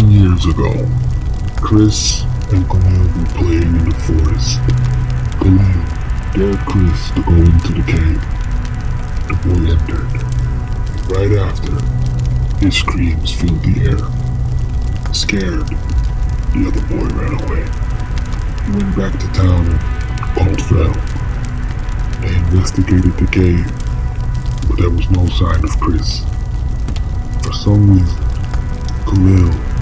10 years ago, Chris and Khalil were playing in the forest. Khalil dared Chris to go into the cave. The boy entered. Right after, his screams filled the air. Scared, the other boy ran away. He went back to town and called Phil. They investigated the cave, but there was no sign of Chris. For some reason, Khalil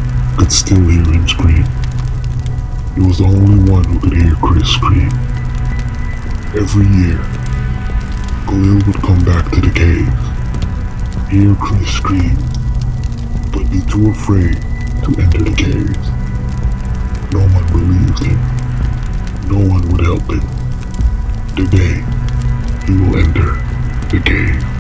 could still hear him scream. He was the only one who could hear Chris scream. Every year, Khalil would come back to the cave, hear Chris scream, but be too afraid to enter the cave. No one believed him. No one would help him. Today, he will enter the cave.